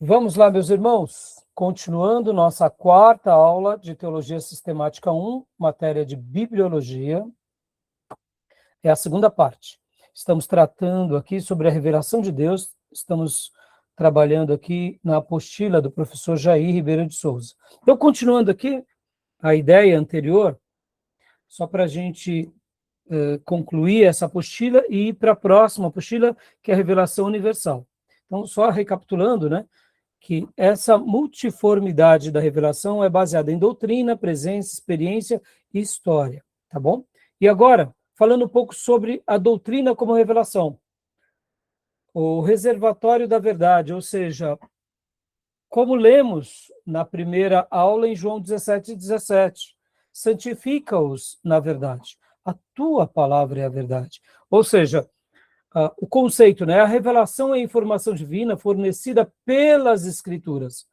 Vamos lá, meus irmãos, continuando nossa quarta aula de Teologia Sistemática 1, matéria de Bibliologia, é a segunda parte. Estamos tratando aqui sobre a revelação de Deus, estamos trabalhando aqui na apostila do professor Jair Ribeiro de Souza. Então, continuando aqui a ideia anterior, só para a gente concluir essa apostila e ir para a próxima apostila, que é a revelação universal. Então, só recapitulando, né? Que essa multiformidade da revelação é baseada em doutrina, presença, experiência e história, tá bom? E agora, falando um pouco sobre a doutrina como revelação. O reservatório da verdade, ou seja, como lemos na primeira aula em João 17:17, santifica-os na verdade. A tua palavra é a verdade. Ou seja, o conceito, né? A revelação é a informação divina fornecida pelas Escrituras,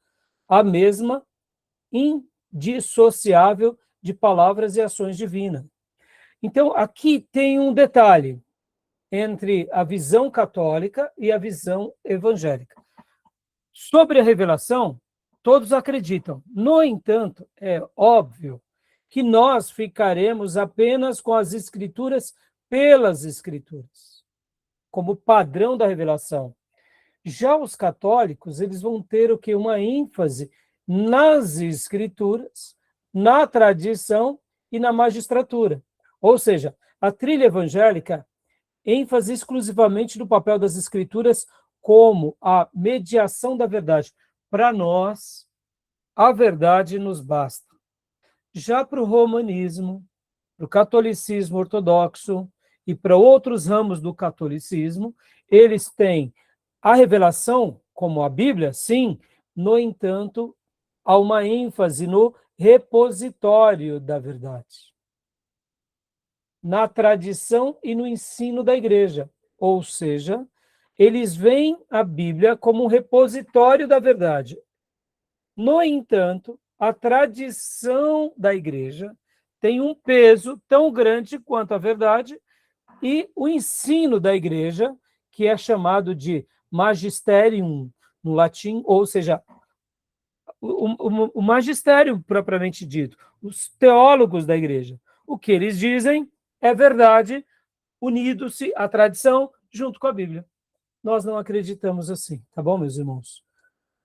a mesma indissociável de palavras e ações divinas. Então, aqui tem um detalhe entre a visão católica e a visão evangélica. Sobre a revelação, todos acreditam. No entanto, é óbvio que nós ficaremos apenas com as Escrituras pelas Escrituras, como padrão da revelação. Já os católicos, eles vão ter o que? Uma ênfase nas escrituras, na tradição e na magistratura. Ou seja, a trilha evangélica ênfase exclusivamente no papel das escrituras como a mediação da verdade. Para nós, a verdade nos basta. Já para o romanismo, para o catolicismo ortodoxo e para outros ramos do catolicismo, eles têm a revelação, como a Bíblia, sim, no entanto, há uma ênfase no repositório da verdade, na tradição e no ensino da igreja. Ou seja, eles veem a Bíblia como um repositório da verdade. No entanto, a tradição da igreja tem um peso tão grande quanto a verdade, e o ensino da igreja, que é chamado de magisterium, no latim, ou seja, o magistério propriamente dito, os teólogos da igreja. O que eles dizem é verdade, unido-se à tradição junto com a Bíblia. Nós não acreditamos assim, tá bom, meus irmãos?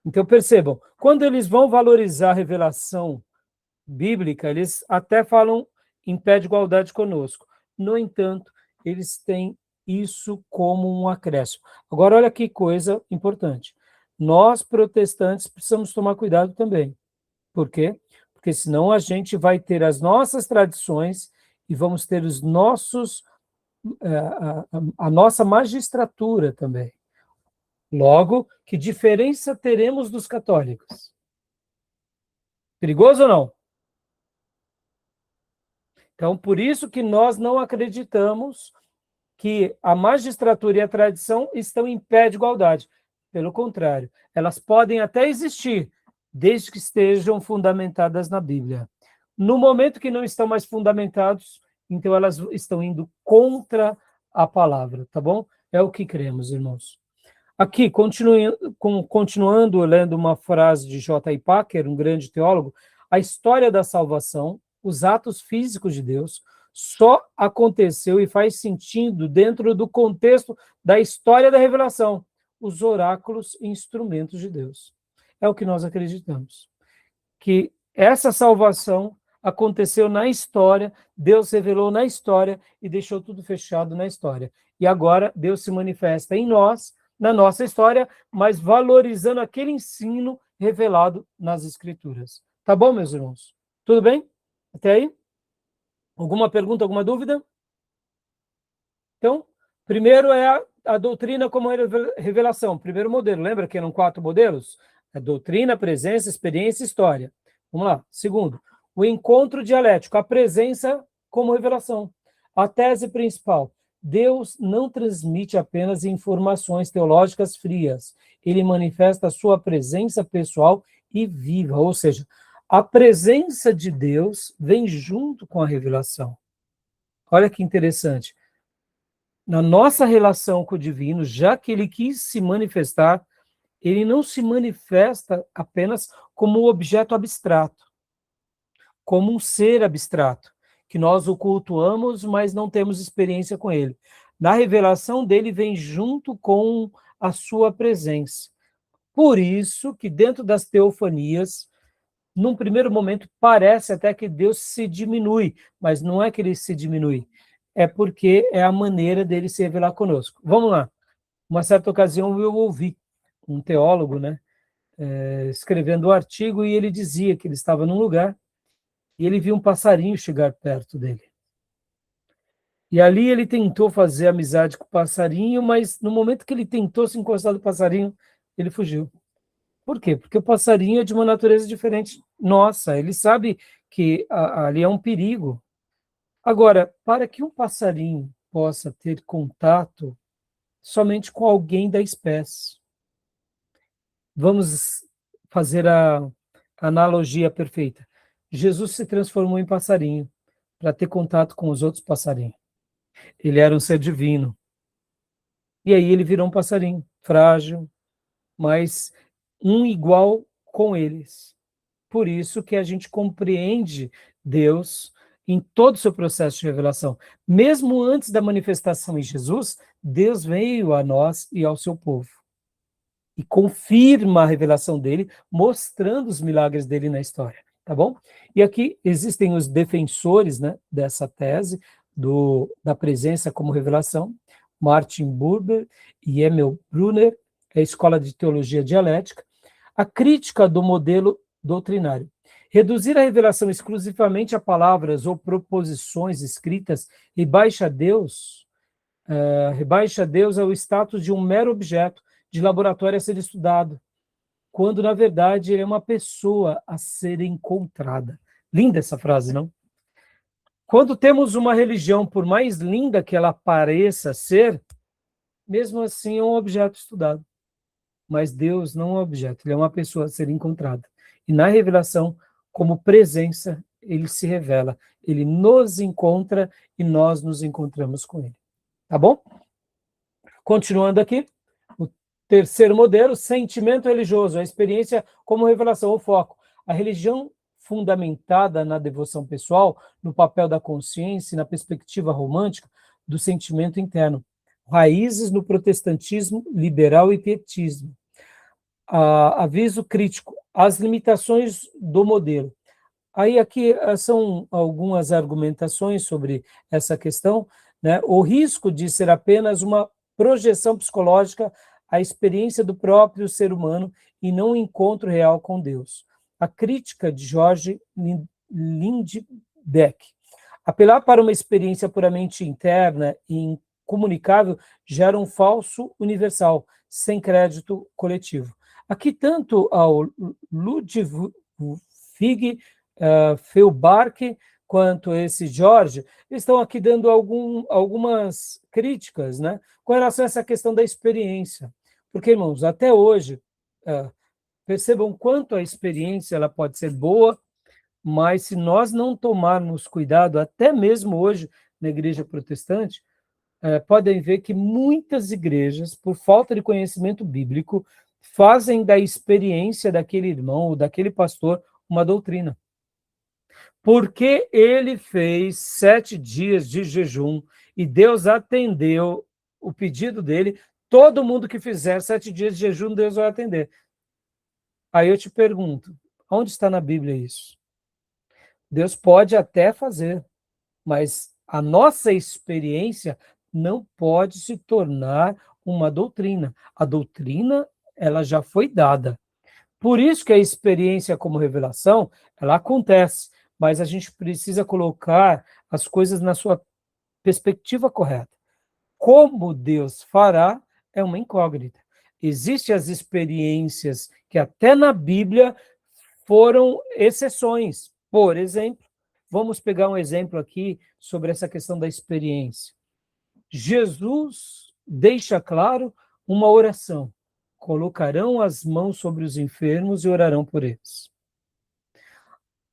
Então, percebam, quando eles vão valorizar a revelação bíblica, eles até falam em pé de igualdade conosco. No entanto, eles têm isso como um acréscimo. Agora, olha que coisa importante. Nós, protestantes, precisamos tomar cuidado também. Por quê? Porque senão a gente vai ter as nossas tradições e vamos ter os nossos, a nossa magistratura também. Logo, que diferença teremos dos católicos? Perigoso ou não? Então, por isso que nós não acreditamos que a magistratura e a tradição estão em pé de igualdade. Pelo contrário, elas podem até existir, desde que estejam fundamentadas na Bíblia. No momento que não estão mais fundamentados, então elas estão indo contra a palavra, tá bom? É o que cremos, irmãos. Aqui, continuando lendo uma frase de J.I. Packer, um grande teólogo, a história da salvação, os atos físicos de Deus, só aconteceu e faz sentido dentro do contexto da história da revelação, os oráculos e instrumentos de Deus. É o que nós acreditamos. Que essa salvação aconteceu na história, Deus revelou na história e deixou tudo fechado na história. E agora Deus se manifesta em nós, na nossa história, mas valorizando aquele ensino revelado nas Escrituras. Tá bom, meus irmãos? Tudo bem? Até aí? Alguma pergunta, alguma dúvida? Então, primeiro é a doutrina como revelação. Primeiro modelo, lembra que eram 4 modelos? A doutrina, presença, experiência e história. Vamos lá. Segundo, o encontro dialético, a presença como revelação. A tese principal, Deus não transmite apenas informações teológicas frias, ele manifesta a sua presença pessoal e viva, ou seja, a presença de Deus vem junto com a revelação. Olha que interessante. Na nossa relação com o divino, já que ele quis se manifestar, ele não se manifesta apenas como um objeto abstrato, como um ser abstrato, que nós o cultuamos, mas não temos experiência com ele. Na revelação dele vem junto com a sua presença. Por isso que dentro das teofanias, num primeiro momento, parece até que Deus se diminui, mas não é que ele se diminui, é porque é a maneira dele se revelar conosco. Vamos lá. Uma certa ocasião eu ouvi um teólogo, né, escrevendo um artigo, e ele dizia que ele estava num lugar e ele viu um passarinho chegar perto dele. E ali ele tentou fazer amizade com o passarinho, mas no momento que ele tentou se encostar do passarinho, ele fugiu. Por quê? Porque o passarinho é de uma natureza diferente. Nossa, ele sabe que ali é um perigo. Agora, para que um passarinho possa ter contato somente com alguém da espécie, vamos fazer a analogia perfeita. Jesus se transformou em passarinho para ter contato com os outros passarinhos. Ele era um ser divino. E aí ele virou um passarinho, frágil, mas um igual com eles. Por isso que a gente compreende Deus em todo o seu processo de revelação. Mesmo antes da manifestação em Jesus, Deus veio a nós e ao seu povo. E confirma a revelação dele, mostrando os milagres dele na história, tá bom? E aqui existem os defensores, né, dessa tese, da presença como revelação, Martin Buber e Emil Brunner, a Escola de Teologia Dialética, a crítica do modelo doutrinário. Reduzir a revelação exclusivamente a palavras ou proposições escritas rebaixa Deus ao status de um mero objeto de laboratório a ser estudado, quando, na verdade, ele é uma pessoa a ser encontrada. Linda essa frase, não? Quando temos uma religião, por mais linda que ela pareça ser, mesmo assim é um objeto estudado. Mas Deus não é um objeto, ele é uma pessoa a ser encontrada. E na revelação, como presença, ele se revela. Ele nos encontra e nós nos encontramos com ele. Tá bom? Continuando aqui, o terceiro modelo, sentimento religioso, a experiência como revelação, o foco. A religião fundamentada na devoção pessoal, no papel da consciência e na perspectiva romântica do sentimento interno. Raízes no protestantismo liberal e pietismo. Aviso crítico, as limitações do modelo. Aí aqui são algumas argumentações sobre essa questão, né? O risco de ser apenas uma projeção psicológica, a experiência do próprio ser humano e não um encontro real com Deus. A crítica de George Lindbeck. Apelar para uma experiência puramente interna e incomunicável gera um falso universal, sem crédito coletivo. Aqui, tanto ao Ludwig Feuerbach quanto esse George, estão aqui dando algumas críticas, né, com relação a essa questão da experiência. Porque, irmãos, até hoje, percebam quanto a experiência ela pode ser boa, mas se nós não tomarmos cuidado, até mesmo hoje na igreja protestante, podem ver que muitas igrejas, por falta de conhecimento bíblico, fazem da experiência daquele irmão ou daquele pastor uma doutrina. Porque ele fez 7 dias de jejum e Deus atendeu o pedido dele, todo mundo que fizer 7 dias de jejum, Deus vai atender. Aí eu te pergunto, onde está na Bíblia isso? Deus pode até fazer, mas a nossa experiência não pode se tornar uma doutrina. A doutrina, ela já foi dada. Por isso que a experiência como revelação, ela acontece, mas a gente precisa colocar as coisas na sua perspectiva correta. Como Deus fará é uma incógnita. Existem as experiências que até na Bíblia foram exceções. Por exemplo, vamos pegar um exemplo aqui sobre essa questão da experiência. Jesus deixa claro uma oração. Colocarão as mãos sobre os enfermos e orarão por eles.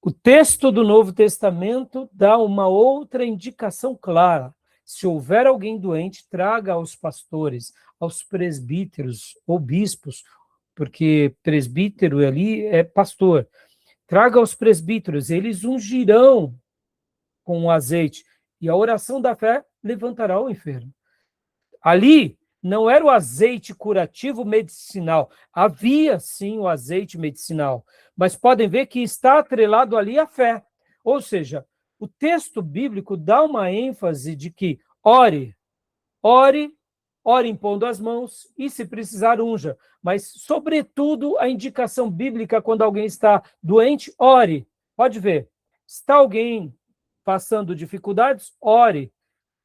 O texto do Novo Testamento dá uma outra indicação clara. Se houver alguém doente, traga aos pastores, aos presbíteros ou bispos porque presbítero ali é pastor. Traga os presbíteros, eles ungirão com o azeite, e a oração da fé levantará o enfermo. Ali não era o azeite curativo medicinal, havia sim o azeite medicinal, mas podem ver que está atrelado ali a fé. Ou seja, o texto bíblico dá uma ênfase de que ore, ore, ore impondo as mãos e, se precisar, unja. Mas, sobretudo, a indicação bíblica quando alguém está doente, ore. Pode ver. Está alguém passando dificuldades? Ore.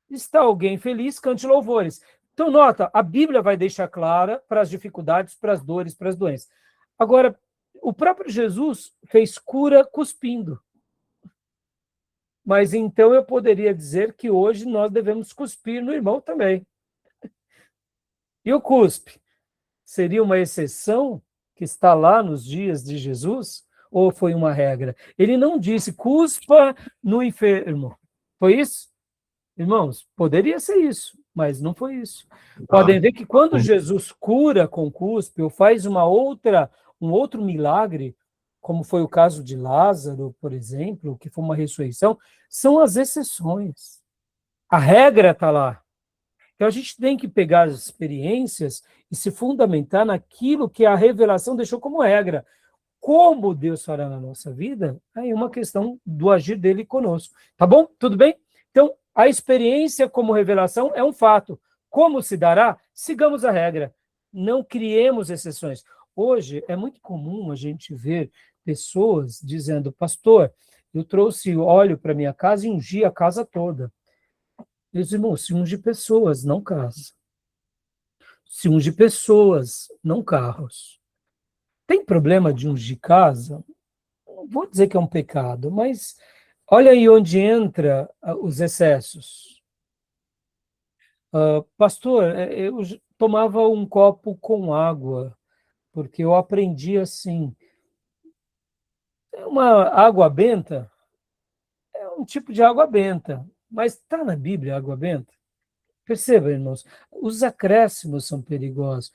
Está alguém feliz? Cante louvores. Então, nota, a Bíblia vai deixar clara para as dificuldades, para as dores, para as doenças. Agora, o próprio Jesus fez cura cuspindo. Mas então eu poderia dizer que hoje nós devemos cuspir no irmão também. E o cuspe? Seria uma exceção que está lá nos dias de Jesus? Ou foi uma regra? Ele não disse cuspa no enfermo. Foi isso? Irmãos, poderia ser isso, mas não foi isso. Podem ver que quando Jesus cura com cuspe ou faz um outro milagre, como foi o caso de Lázaro, por exemplo, que foi uma ressurreição, são as exceções. A regra está lá. Então a gente tem que pegar as experiências e se fundamentar naquilo que a revelação deixou como regra. Como Deus fará na nossa vida, aí é uma questão do agir dele conosco. Tá bom? Tudo bem? Então, a experiência como revelação é um fato. Como se dará? Sigamos a regra. Não criemos exceções. Hoje é muito comum a gente ver pessoas dizendo, pastor, eu trouxe óleo para minha casa e ungi a casa toda. Meus irmãos, se unge pessoas, não casa. Se unge pessoas, não carros. Tem problema de ungir casa? Não vou dizer que é um pecado, mas olha aí onde entra os excessos. Pastor, eu tomava um copo com água, porque eu aprendi assim. Uma água benta é um tipo de água benta, mas está na Bíblia água benta? Perceba, irmãos, os acréscimos são perigosos.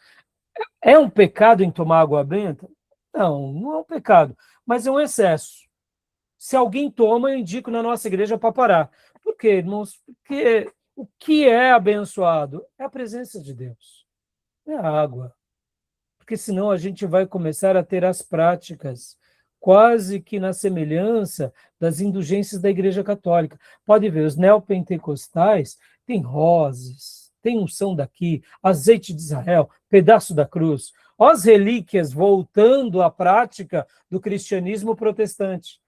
É um pecado em tomar água benta? Não, não é um pecado, mas é um excesso. Se alguém toma, eu indico na nossa igreja para parar. Por quê, irmãos? Porque o que é abençoado é a presença de Deus, é a água. Porque senão a gente vai começar a ter as práticas quase que na semelhança das indulgências da Igreja Católica. Pode ver, os neopentecostais têm rosas, tem unção daqui, azeite de Israel, pedaço da cruz. Ó, as relíquias voltando à prática do cristianismo protestante.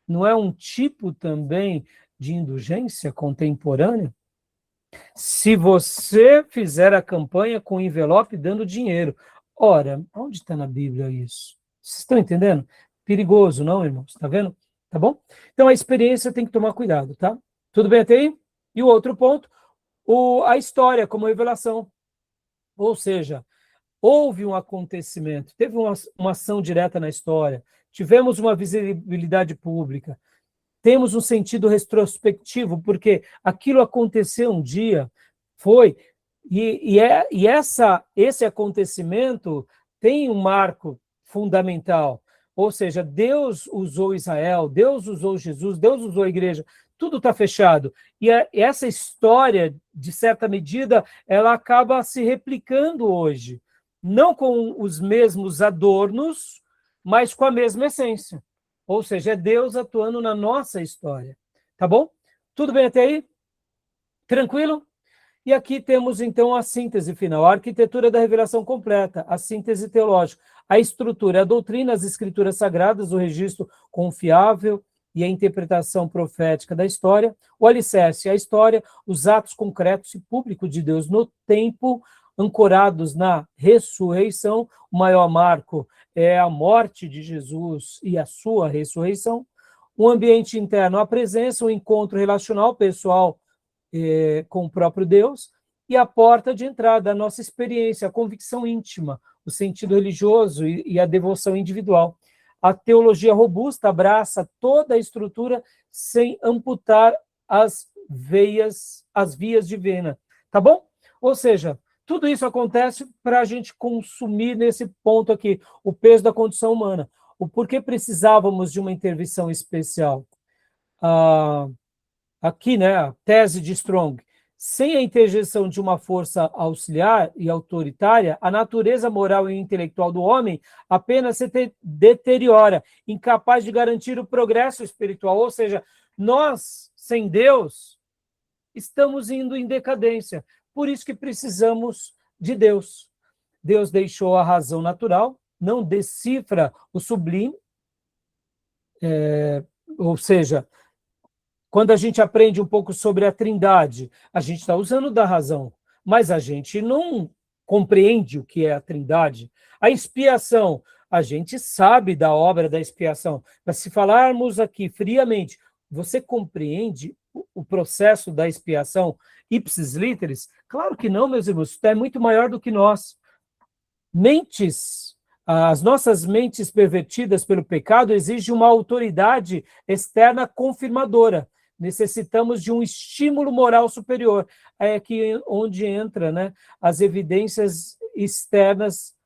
Não é um tipo também de indulgência contemporânea? Se você fizer a campanha com envelope dando dinheiro, ora, onde está na Bíblia isso? Vocês estão entendendo? Perigoso, não, irmãos? Está vendo? Tá bom? Então a experiência tem que tomar cuidado, tá? Tudo bem até aí? E o outro ponto, a história como revelação. Ou seja, houve um acontecimento, teve uma ação direta na história, tivemos uma visibilidade pública, temos um sentido retrospectivo, porque aquilo aconteceu um dia, foi, esse acontecimento tem um marco fundamental, ou seja, Deus usou Israel, Deus usou Jesus, Deus usou a igreja, tudo está fechado. E essa história, de certa medida, ela acaba se replicando hoje, não com os mesmos adornos, mas com a mesma essência. Ou seja, é Deus atuando na nossa história. Tá bom? Tudo bem até aí? Tranquilo? E aqui temos, então, a síntese final, a arquitetura da revelação completa, a síntese teológica, a estrutura, a doutrina, as escrituras sagradas, o registro confiável e a interpretação profética da história, o alicerce, a história, os atos concretos e públicos de Deus no tempo, ancorados na ressurreição. O maior marco é a morte de Jesus e a sua ressurreição. O ambiente interno, a presença, o encontro relacional pessoal com o próprio Deus, e a porta de entrada, a nossa experiência, a convicção íntima, o sentido religioso e a devoção individual. A teologia robusta abraça toda a estrutura sem amputar as vias de Vena. Tá bom? Ou seja, tudo isso acontece para a gente consumir nesse ponto aqui, o peso da condição humana. O porquê precisávamos de uma intervenção especial. Aqui, né, a tese de Strong. Sem a intervenção de uma força auxiliar e autoritária, a natureza moral e intelectual do homem apenas se deteriora, incapaz de garantir o progresso espiritual. Ou seja, nós, sem Deus, estamos indo em decadência. Por isso que precisamos de Deus. Deus deixou a razão natural, não decifra o sublime, ou seja, quando a gente aprende um pouco sobre a Trindade, a gente está usando da razão, mas a gente não compreende o que é a Trindade. A expiação, a gente sabe da obra da expiação, mas se falarmos aqui friamente, você compreende o processo da expiação ipsis literis? Claro que não, meus irmãos, isso é muito maior do que nós. As nossas mentes pervertidas pelo pecado exigem uma autoridade externa confirmadora. Necessitamos de um estímulo moral superior. É aqui onde entra, né, as evidências externas,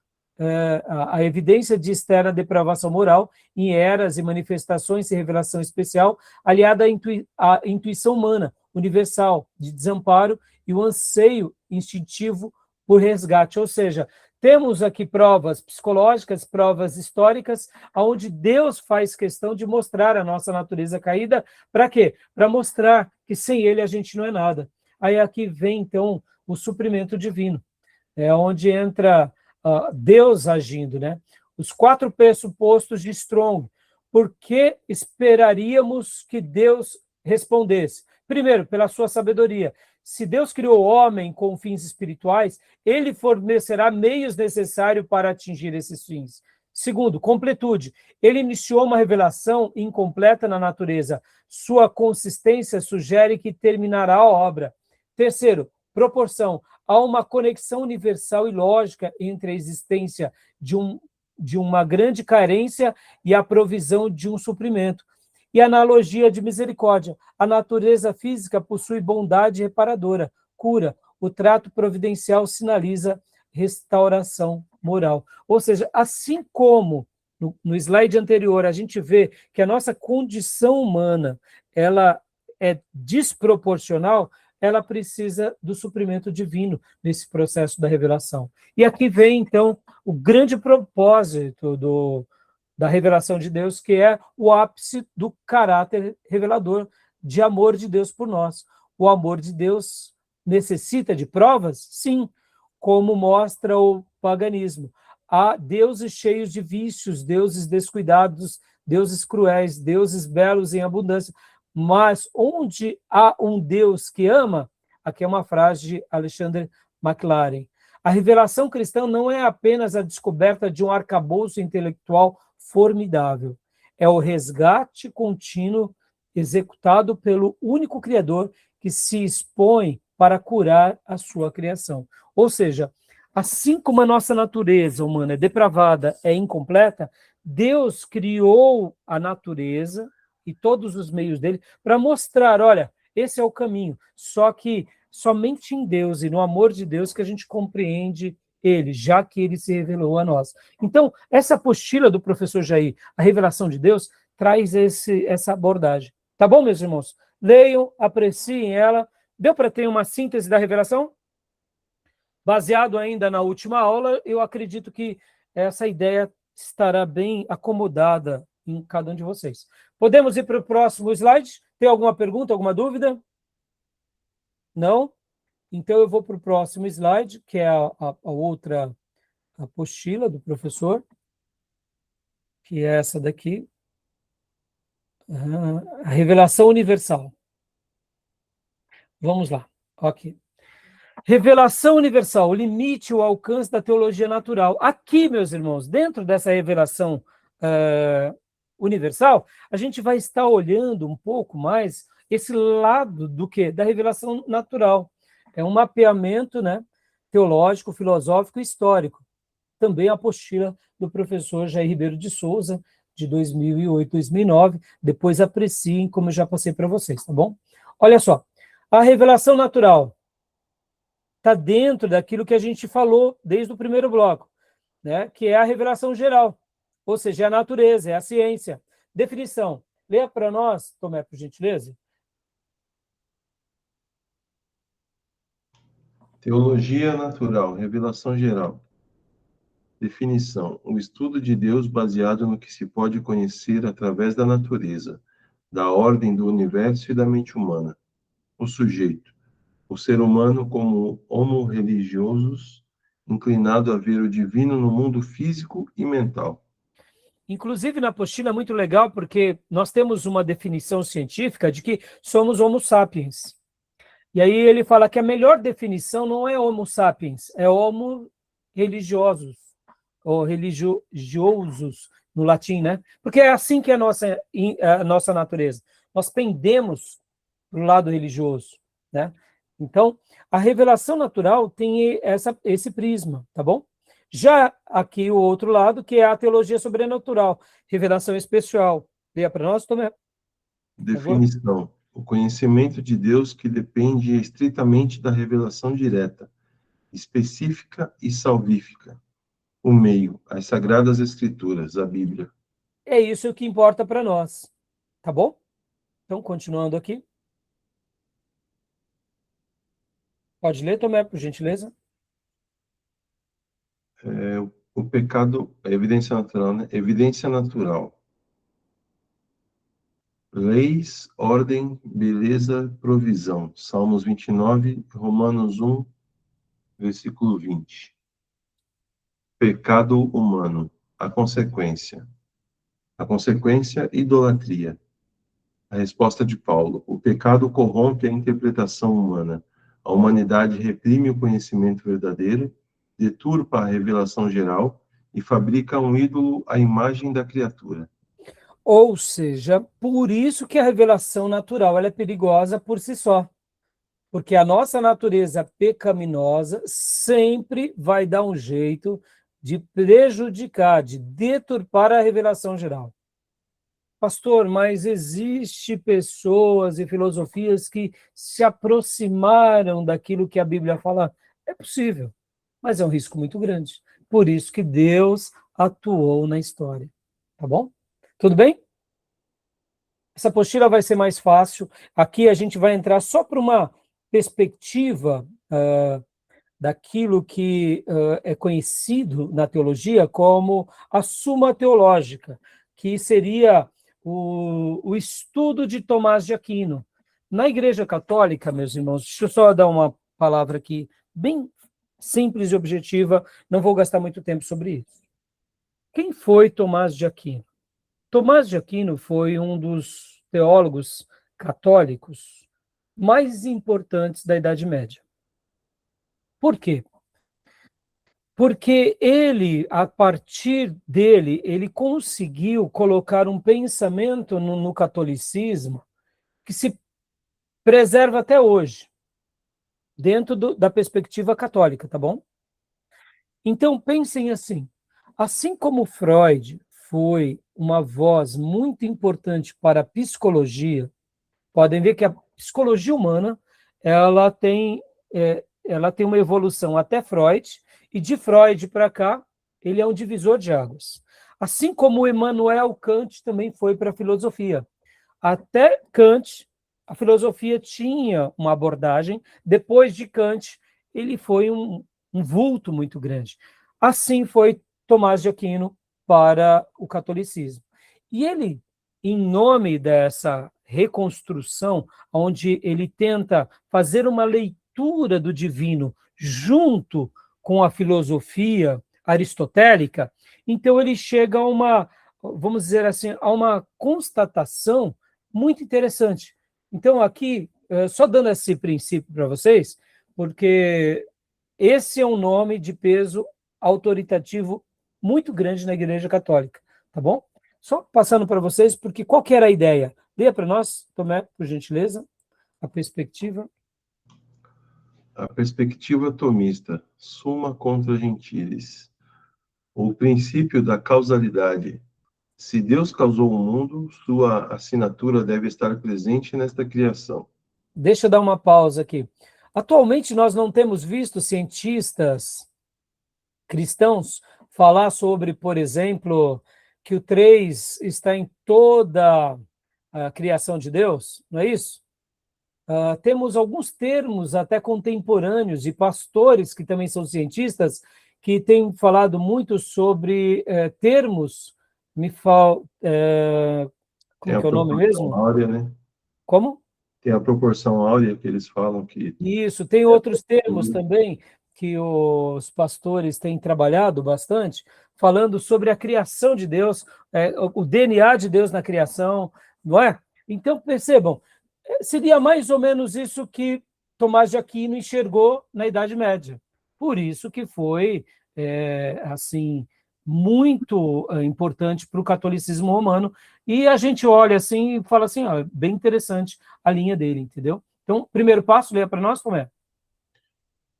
a evidência de externa depravação moral em eras e manifestações e revelação especial, aliada à intuição humana, universal, de desamparo e o anseio instintivo por resgate. Ou seja, temos aqui provas psicológicas, provas históricas, onde Deus faz questão de mostrar a nossa natureza caída. Para quê? Para mostrar que sem Ele a gente não é nada. Aí aqui vem, então, o suprimento divino. É onde entra Deus agindo, né? Os 4 pressupostos de Strong. Por que esperaríamos que Deus respondesse? Primeiro, pela sua sabedoria. Se Deus criou o homem com fins espirituais, ele fornecerá meios necessários para atingir esses fins. Segundo, completude. Ele iniciou uma revelação incompleta na natureza. Sua consistência sugere que terminará a obra. Terceiro, proporção. Há uma conexão universal e lógica entre a existência de uma grande carência e a provisão de um suprimento. E analogia de misericórdia. A natureza física possui bondade reparadora, cura. O trato providencial sinaliza restauração moral. Ou seja, assim como no slide anterior a gente vê que a nossa condição humana ela é desproporcional, ela precisa do suprimento divino nesse processo da revelação. E aqui vem, então, o grande propósito da revelação de Deus, que é o ápice do caráter revelador de amor de Deus por nós. O amor de Deus necessita de provas? Sim, como mostra o paganismo. Há deuses cheios de vícios, deuses descuidados, deuses cruéis, deuses belos em abundância, mas onde há um Deus que ama, aqui é uma frase de Alexander MacLaren, a revelação cristã não é apenas a descoberta de um arcabouço intelectual formidável. É o resgate contínuo executado pelo único Criador que se expõe para curar a sua criação. Ou seja, assim como a nossa natureza humana é depravada, é incompleta, Deus criou a natureza e todos os meios dele para mostrar, olha, esse é o caminho. Só que somente em Deus e no amor de Deus que a gente compreende ele, já que ele se revelou a nós. Então, essa apostila do professor Jair, a revelação de Deus, traz essa abordagem. Tá bom, meus irmãos? Leiam, apreciem ela. Deu para ter uma síntese da revelação? Baseado ainda na última aula, eu acredito que essa ideia estará bem acomodada em cada um de vocês. Podemos ir para o próximo slide? Tem alguma pergunta, alguma dúvida? Não? Então, eu vou para o próximo slide, que é a outra apostila do professor, que é essa daqui. A revelação universal. Vamos lá. Ok. Revelação universal, o limite, o alcance da teologia natural. Aqui, meus irmãos, dentro dessa revelação universal, a gente vai estar olhando um pouco mais esse lado do quê? Da revelação natural. É um mapeamento, né, teológico, filosófico e histórico. Também a apostila do professor Jair Ribeiro de Souza, de 2008, 2009. Depois apreciem, como eu já passei para vocês, tá bom? Olha só, a revelação natural. está dentro daquilo que a gente falou desde o primeiro bloco, né? Que é a revelação geral, ou seja, é a natureza, é a ciência. Definição. Leia para nós, Tomé, por gentileza. Teologia natural, revelação geral. Definição: o estudo de Deus baseado no que se pode conhecer através da natureza, da ordem do universo e da mente humana. O sujeito: o ser humano como homo religiosos, inclinado a ver o divino no mundo físico e mental. Inclusive, na apostila é muito legal, porque nós temos uma definição científica de que somos Homo sapiens. E aí ele fala que a melhor definição não é Homo sapiens, é Homo religiosos, ou religiosos, no latim, né? Porque é assim que é a nossa natureza. Nós pendemos para o lado religioso, né? Então, a revelação natural tem esse prisma, tá bom? Já aqui o outro lado, que é a teologia sobrenatural, revelação especial. Leia para nós, Tomé. Definição: o conhecimento de Deus que depende estritamente da revelação direta, específica e salvífica. O meio, as Sagradas Escrituras, a Bíblia. É isso que importa para nós, tá bom? Então, continuando aqui. Pode ler, Tomé, por gentileza. O pecado, a evidência natural, né? Evidência natural. Leis, ordem, beleza, provisão. Salmos 29, Romanos 1, versículo 20. Pecado humano, a consequência. A consequência, idolatria. A resposta de Paulo: o pecado corrompe a interpretação humana. A humanidade reprime o conhecimento verdadeiro, deturpa a revelação geral e fabrica um ídolo à imagem da criatura. Ou seja, por isso que a revelação natural ela é perigosa por si só. Porque a nossa natureza pecaminosa sempre vai dar um jeito de prejudicar, de deturpar a revelação geral. Pastor, mas existe pessoas e filosofias que se aproximaram daquilo que a Bíblia fala? É possível, mas é um risco muito grande. Por isso que Deus atuou na história. Tá bom? Tudo bem? Essa apostila vai ser mais fácil. Aqui a gente vai entrar só para uma perspectiva daquilo que é conhecido na teologia como a Suma Teológica, que seria o estudo de Tomás de Aquino. Na Igreja Católica, meus irmãos, deixa eu só dar uma palavra aqui bem simples e objetiva, não vou gastar muito tempo sobre isso. Quem foi Tomás de Aquino? Tomás de Aquino foi um dos teólogos católicos mais importantes da Idade Média. Por quê? Porque ele, a partir dele, ele conseguiu colocar um pensamento no catolicismo que se preserva até hoje, dentro da perspectiva católica, tá bom? Então, pensem assim como Freud foi uma voz muito importante para a psicologia, podem ver que a psicologia humana ela tem uma evolução até Freud, e de Freud para cá, ele é um divisor de águas. Assim como Immanuel Kant também foi para a filosofia. Até Kant, a filosofia tinha uma abordagem, depois de Kant, ele foi um vulto muito grande. Assim foi Tomás de Aquino para o catolicismo. E ele, em nome dessa reconstrução, onde ele tenta fazer uma leitura do divino junto com a filosofia aristotélica, então ele chega a uma, vamos dizer assim, a uma constatação muito interessante. Então, aqui, só dando esse princípio para vocês, porque esse é um nome de peso autoritativo muito grande na Igreja Católica, tá bom? Só passando para vocês, porque qual que era a ideia? Leia para nós, Tomé, por gentileza, a perspectiva. A perspectiva tomista, Summa contra Gentiles. O princípio da causalidade. Se Deus causou o mundo, sua assinatura deve estar presente nesta criação. Deixa eu dar uma pausa aqui. Atualmente, nós não temos visto cientistas cristãos falar sobre, por exemplo, que o 3 está em toda a criação de Deus, não é isso? Temos alguns termos até contemporâneos de pastores que também são cientistas que têm falado muito sobre termos, Tem como a que é o nome proporção mesmo? áurea, né? Como? Tem a proporção áurea que eles falam que Isso, tem é outros termos também que os pastores têm trabalhado bastante, falando sobre a criação de Deus, o DNA de Deus na criação, não é? Então, percebam, seria mais ou menos isso que Tomás de Aquino enxergou na Idade Média. Por isso que foi, assim, muito importante para o catolicismo romano. E a gente olha assim e fala assim, ó, bem interessante a linha dele, entendeu? Então, primeiro passo, leia para nós como é.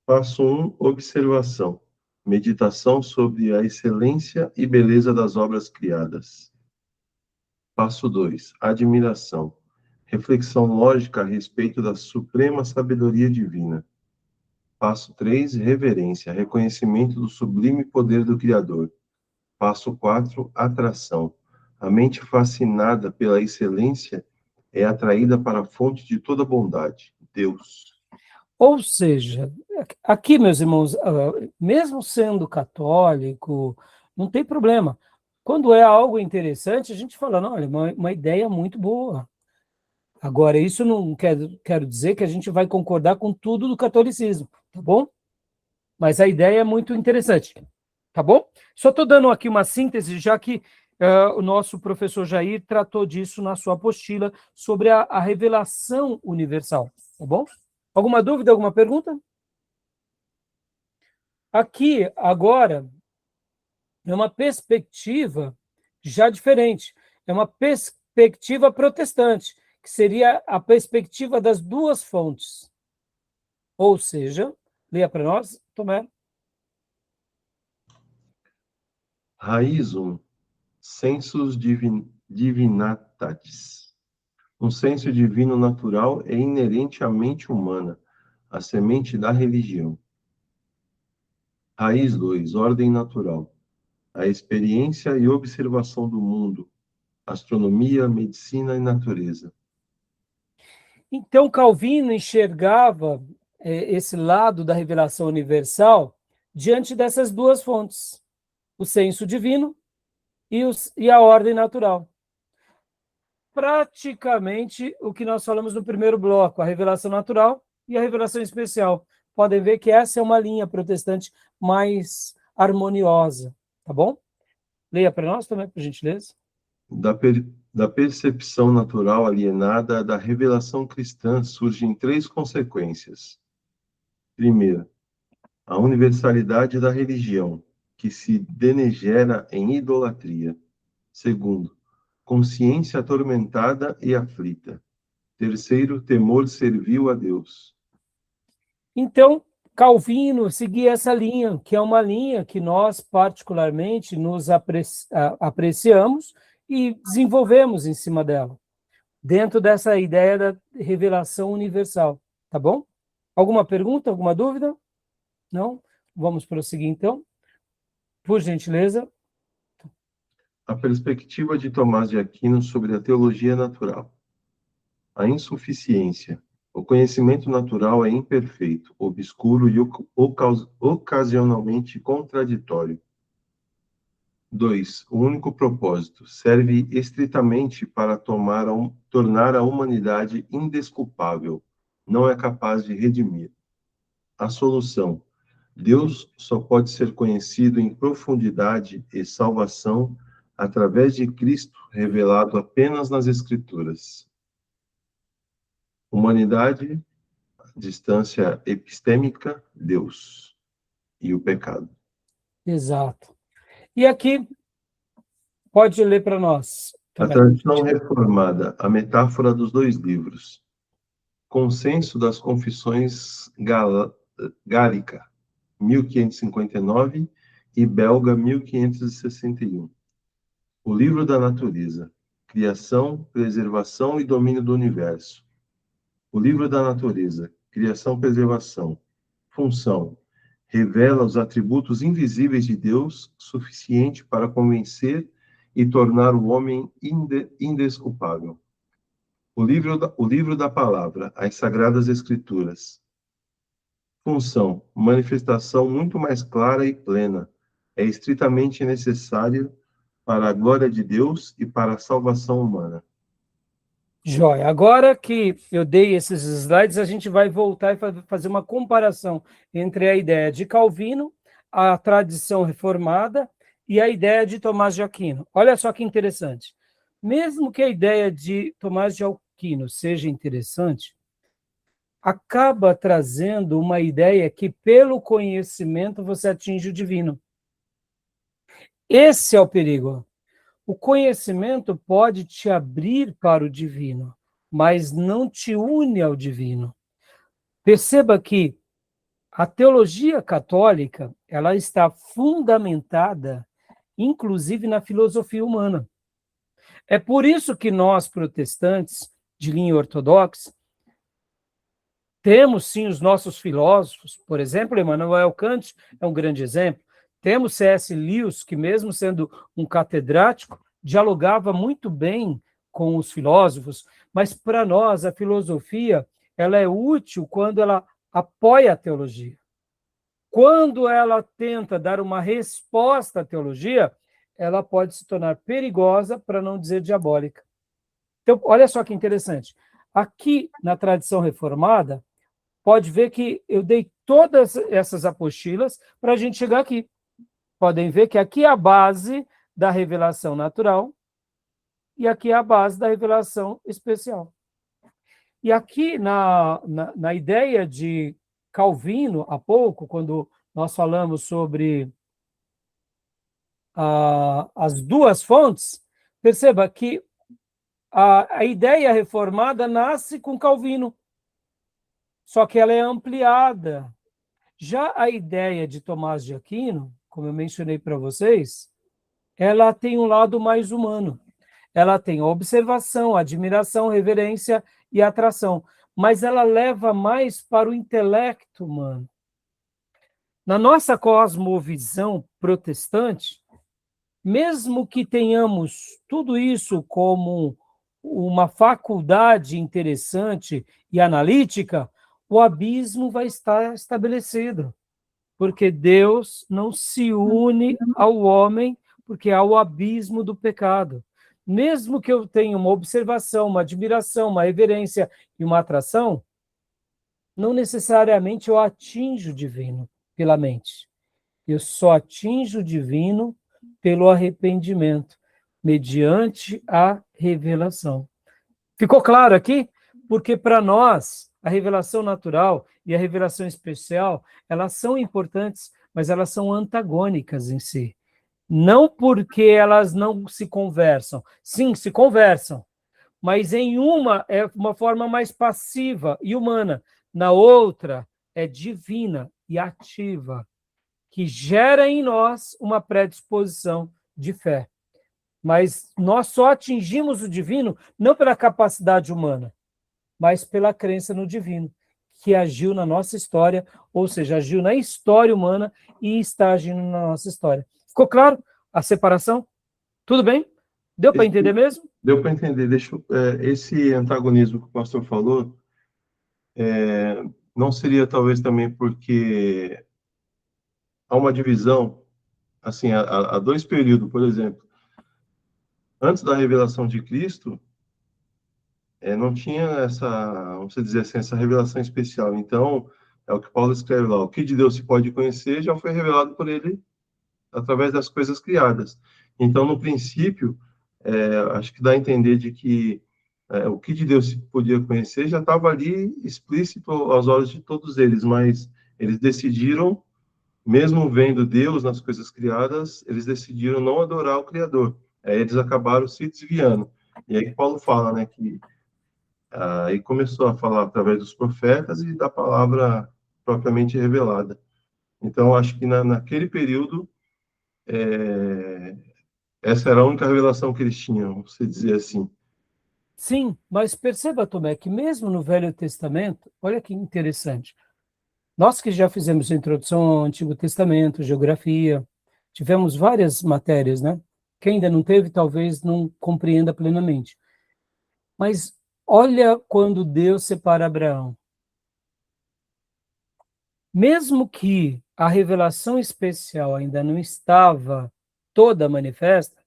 Passo 1, observação. Meditação sobre a excelência e beleza das obras criadas. Passo 2, admiração. Reflexão lógica a respeito da suprema sabedoria divina. Passo 3, reverência, reconhecimento do sublime poder do Criador. Passo 4, atração. A mente fascinada pela excelência é atraída para a fonte de toda bondade, Deus. Ou seja, aqui, meus irmãos, mesmo sendo católico, não tem problema. Quando é algo interessante, a gente fala, não, olha, uma ideia muito boa. Agora, isso não quero dizer que a gente vai concordar com tudo do catolicismo, tá bom? Mas a ideia é muito interessante, tá bom? Só estou dando aqui uma síntese, já que o nosso professor Jair tratou disso na sua apostila sobre a revelação universal, tá bom? Alguma dúvida, alguma pergunta? Aqui, agora, é uma perspectiva já diferente. É uma perspectiva protestante, que seria a perspectiva das duas fontes. Ou seja, leia para nós, Tomé. Raiz 1, sensus divinitatis. Um senso divino natural é inerente à mente humana, a semente da religião. Raiz 2, ordem natural. A experiência e observação do mundo, astronomia, medicina e natureza. Então, Calvino enxergava esse lado da revelação universal diante dessas duas fontes, o senso divino e a ordem natural. Praticamente o que nós falamos no primeiro bloco, a revelação natural e a revelação especial. Podem ver que essa é uma linha protestante mais harmoniosa, tá bom? Leia para nós também, por gentileza. Da percepção natural alienada da revelação cristã surgem três consequências. Primeira, a universalidade da religião, que se denegera em idolatria. Segundo, consciência atormentada e aflita. Terceiro, temor servil a Deus. Então, Calvino seguia essa linha, que é uma linha que nós particularmente nos apreciamos e desenvolvemos em cima dela, dentro dessa ideia da revelação universal, tá bom? Alguma pergunta, alguma dúvida? Não? Vamos prosseguir então. Por gentileza. A perspectiva de Tomás de Aquino sobre a teologia natural. A insuficiência. O conhecimento natural é imperfeito, obscuro e ocasionalmente contraditório. 2. O único propósito serve estritamente para tornar a humanidade indesculpável. Não é capaz de redimir. A solução. Deus só pode ser conhecido em profundidade e salvação através de Cristo, revelado apenas nas Escrituras. Humanidade, distância epistêmica, Deus e o pecado. Exato. E aqui, pode ler para nós A também. tradição reformada, a metáfora dos dois livros. Consenso das Confissões Gálica, 1559, e Belga, 1561. O livro da natureza, criação, preservação e domínio do universo. O livro da natureza, criação, preservação. Função: revela os atributos invisíveis de Deus, suficiente para convencer e tornar o homem indesculpável. O livro da palavra, as Sagradas Escrituras. Função: manifestação muito mais clara e plena. É estritamente necessário para a glória de Deus e para a salvação humana. Joia. Agora que eu dei esses slides, a gente vai voltar e fazer uma comparação entre a ideia de Calvino, a tradição reformada e a ideia de Tomás de Aquino. Olha só que interessante. Mesmo que a ideia de Tomás de Aquino seja interessante, acaba trazendo uma ideia que, pelo conhecimento, você atinge o divino. Esse é o perigo. O conhecimento pode te abrir para o divino, mas não te une ao divino. Perceba que a teologia católica, ela está fundamentada, inclusive, na filosofia humana. É por isso que nós, protestantes, de linha ortodoxa, temos, sim, os nossos filósofos. Por exemplo, Immanuel Kant é um grande exemplo. Temos C.S. Lewis, que mesmo sendo um catedrático, dialogava muito bem com os filósofos, mas para nós a filosofia ela é útil quando ela apoia a teologia. Quando ela tenta dar uma resposta à teologia, ela pode se tornar perigosa, para não dizer diabólica. Então, olha só que interessante. Aqui, na tradição reformada, pode ver que eu dei todas essas apostilas para a gente chegar aqui. Podem ver que aqui é a base da revelação natural e aqui é a base da revelação especial. E aqui, na ideia de Calvino, há pouco, quando nós falamos sobre as duas fontes, perceba que a ideia reformada nasce com Calvino, só que ela é ampliada. Já a ideia de Tomás de Aquino, como eu mencionei para vocês, ela tem um lado mais humano. Ela tem observação, admiração, reverência e atração, mas ela leva mais para o intelecto humano. Na nossa cosmovisão protestante, mesmo que tenhamos tudo isso como uma faculdade interessante e analítica, o abismo vai estar estabelecido, porque Deus não se une ao homem, porque há o abismo do pecado. Mesmo que eu tenha uma observação, uma admiração, uma reverência e uma atração, não necessariamente eu atinjo o divino pela mente. Eu só atinjo o divino pelo arrependimento, mediante a revelação. Ficou claro aqui? Porque para nós, a revelação natural e a revelação especial, elas são importantes, mas elas são antagônicas em si. Não porque elas não se conversam. Sim, se conversam, mas em uma é uma forma mais passiva e humana, na outra é divina e ativa, que gera em nós uma predisposição de fé. Mas nós só atingimos o divino não pela capacidade humana, mas pela crença no divino, que agiu na nossa história, ou seja, agiu na história humana e está agindo na nossa história. Ficou claro a separação? Tudo bem? Deu para entender mesmo? Deu para entender. Esse antagonismo que o pastor falou, não seria talvez também porque há uma divisão, assim, há dois períodos, por exemplo. Antes da revelação de Cristo, não tinha essa, vamos dizer assim, essa revelação especial. Então, é o que Paulo escreve lá: o que de Deus se pode conhecer já foi revelado por ele através das coisas criadas. Então, no princípio, acho que dá a entender de que o que de Deus se podia conhecer já estava ali explícito aos olhos de todos eles, mas eles decidiram, mesmo vendo Deus nas coisas criadas, eles decidiram não adorar o Criador. Eles acabaram se desviando. E aí Paulo fala, né, que aí começou a falar através dos profetas e da palavra propriamente revelada. Então, acho que naquele período, essa era a única revelação que eles tinham, vamos dizer assim. Sim, mas perceba, Tomé, que mesmo no Velho Testamento, olha que interessante, nós que já fizemos a introdução ao Antigo Testamento, geografia, tivemos várias matérias, né? Quem ainda não teve, talvez não compreenda plenamente. Mas olha quando Deus separa Abraão. Mesmo que a revelação especial ainda não estava toda manifesta,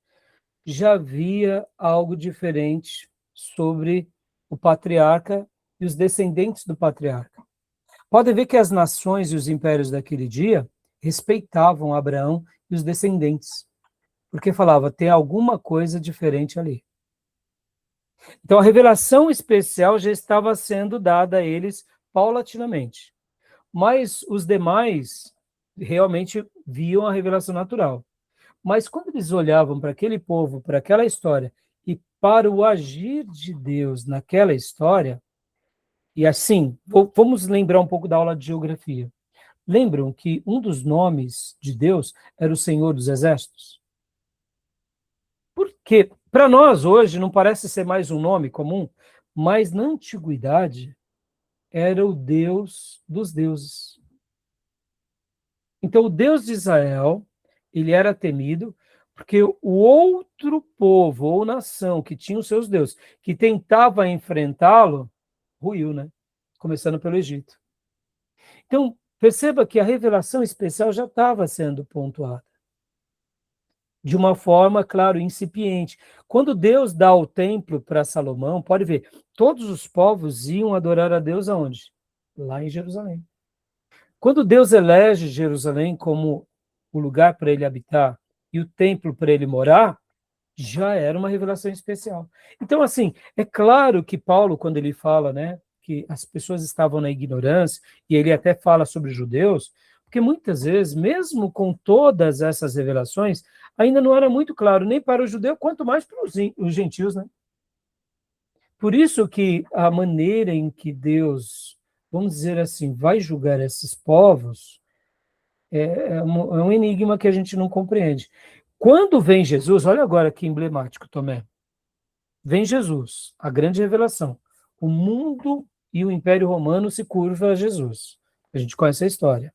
já havia algo diferente sobre o patriarca e os descendentes do patriarca. Pode ver que as nações e os impérios daquele dia respeitavam Abraão e os descendentes, porque falava, tem alguma coisa diferente ali. Então a revelação especial já estava sendo dada a eles paulatinamente, mas os demais realmente viam a revelação natural. Mas quando eles olhavam para aquele povo, para aquela história, e para o agir de Deus naquela história, e assim, vamos lembrar um pouco da aula de geografia. Lembram que um dos nomes de Deus era o Senhor dos Exércitos? Porque para nós hoje não parece ser mais um nome comum, mas na antiguidade era o Deus dos deuses. Então o Deus de Israel, ele era temido porque o outro povo ou nação que tinha os seus deuses, que tentava enfrentá-lo, ruiu, né? Começando pelo Egito. Então, perceba que a revelação especial já estava sendo pontuada. De uma forma, claro, incipiente. Quando Deus dá o templo para Salomão, pode ver, todos os povos iam adorar a Deus aonde? Lá em Jerusalém. Quando Deus elege Jerusalém como o lugar para ele habitar e o templo para ele morar, já era uma revelação especial. Então, assim, é claro que Paulo, quando ele fala, né, que as pessoas estavam na ignorância, e ele até fala sobre os judeus, porque muitas vezes, mesmo com todas essas revelações, ainda não era muito claro, nem para o judeu, quanto mais para os gentios, né? Por isso que a maneira em que Deus, vamos dizer assim, vai julgar esses povos, é um enigma que a gente não compreende. Quando vem Jesus, olha agora que emblemático, Tomé. Vem Jesus, a grande revelação. O mundo e o Império Romano se curvam a Jesus. A gente conhece a história.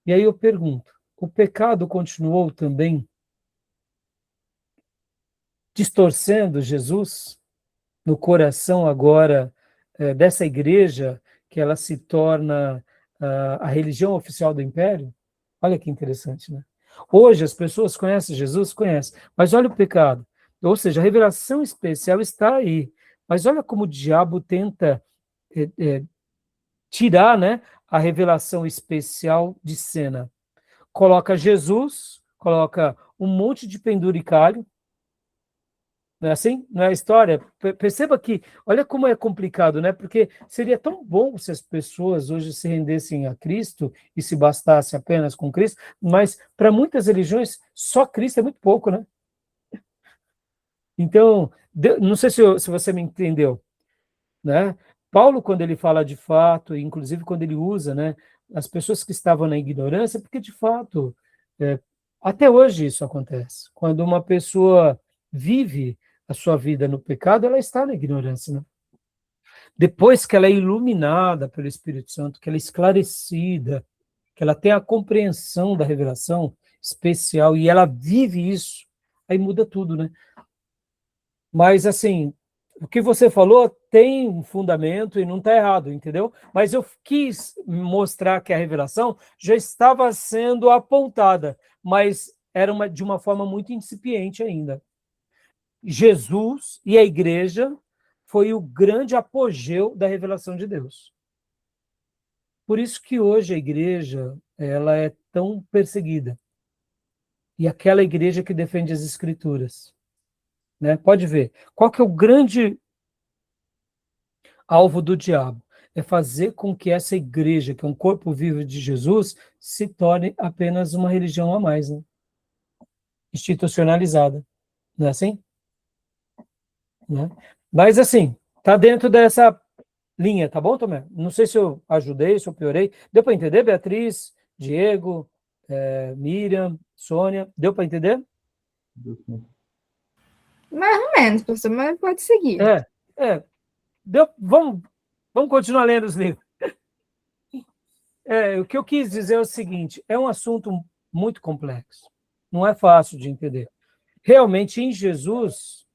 E aí eu pergunto, o pecado continuou também distorcendo Jesus no coração agora dessa igreja, que ela se torna a religião oficial do Império? Olha que interessante, né? Hoje as pessoas conhecem Jesus? Conhecem. Mas olha o pecado. Ou seja, a revelação especial está aí. Mas olha como o diabo tenta tirar, né, a revelação especial de cena. Coloca Jesus, coloca um monte de penduricalho, não é assim? Não é a história? Perceba que, olha como é complicado, né? Porque seria tão bom se as pessoas hoje se rendessem a Cristo e se bastasse apenas com Cristo, mas para muitas religiões, só Cristo é muito pouco, né? Então, não sei se você me entendeu, né? Paulo, quando ele fala de fato, inclusive quando ele usa, né, as pessoas que estavam na ignorância, porque de fato, é, até hoje isso acontece. Quando uma pessoa vive a sua vida no pecado, ela está na ignorância, né? Depois que ela é iluminada pelo Espírito Santo, que ela é esclarecida, que ela tem a compreensão da revelação especial e ela vive isso, aí muda tudo, né? Mas, assim, o que você falou tem um fundamento e não está errado, entendeu? Mas eu quis mostrar que a revelação já estava sendo apontada, mas era de uma forma muito incipiente ainda. Jesus e a igreja foi o grande apogeu da revelação de Deus. Por isso que hoje a igreja ela é tão perseguida. E aquela igreja que defende as escrituras, né? Pode ver. Qual que é o grande alvo do diabo? É fazer com que essa igreja, que é um corpo vivo de Jesus, se torne apenas uma religião a mais, né? Institucionalizada. Não é assim? Né? Mas, assim, tá dentro dessa linha, tá bom, Tomé? Não sei se eu ajudei, se eu piorei. Deu para entender, Beatriz, Diego, Miriam, Sônia? Deu para entender? Mais ou menos, professor, mas pode seguir. Vamos continuar lendo os livros. O que eu quis dizer é o seguinte, é um assunto muito complexo, não é fácil de entender. Realmente, em Jesus,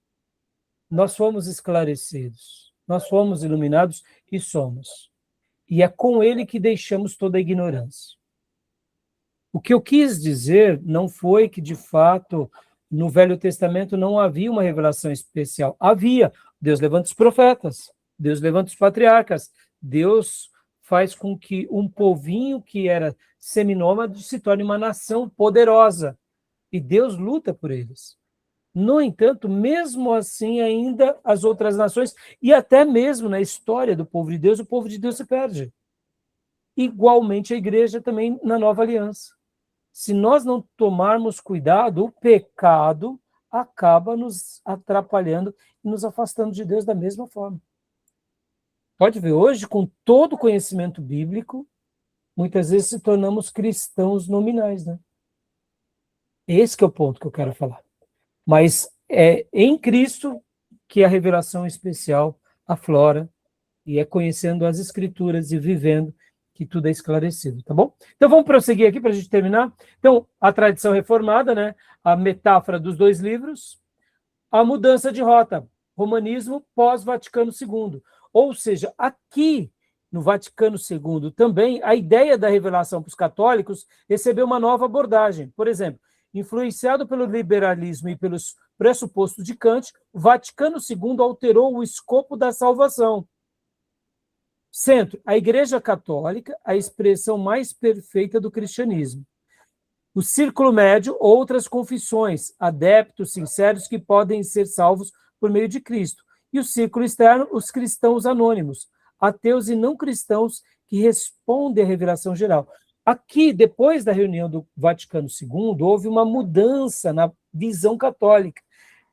nós fomos esclarecidos, nós fomos iluminados e somos. E é com ele que deixamos toda a ignorância. O que eu quis dizer não foi que, de fato, no Velho Testamento não havia uma revelação especial. Havia. Deus levanta os profetas, Deus levanta os patriarcas, Deus faz com que um povinho que era seminômade se torne uma nação poderosa. E Deus luta por eles. No entanto, mesmo assim, ainda as outras nações, e até mesmo na história do povo de Deus, o povo de Deus se perde. Igualmente a igreja também na nova aliança. Se nós não tomarmos cuidado, o pecado acaba nos atrapalhando e nos afastando de Deus da mesma forma. Pode ver, hoje, com todo o conhecimento bíblico, muitas vezes se tornamos cristãos nominais, né? Esse que é o ponto que eu quero falar. Mas é em Cristo que a revelação especial aflora, e é conhecendo as Escrituras e vivendo que tudo é esclarecido, tá bom? Então vamos prosseguir aqui para a gente terminar. Então, a tradição reformada, né? A metáfora dos dois livros, a mudança de rota, romanismo pós-Vaticano II. Ou seja, aqui no Vaticano II também, a ideia da revelação para os católicos recebeu uma nova abordagem. Por exemplo, influenciado pelo liberalismo e pelos pressupostos de Kant, o Vaticano II alterou o escopo da salvação. Centro, a Igreja Católica, a expressão mais perfeita do cristianismo. O círculo médio, outras confissões, adeptos sinceros que podem ser salvos por meio de Cristo. E o círculo externo, os cristãos anônimos, ateus e não cristãos que respondem à revelação geral. Aqui, depois da reunião do Vaticano II, houve uma mudança na visão católica.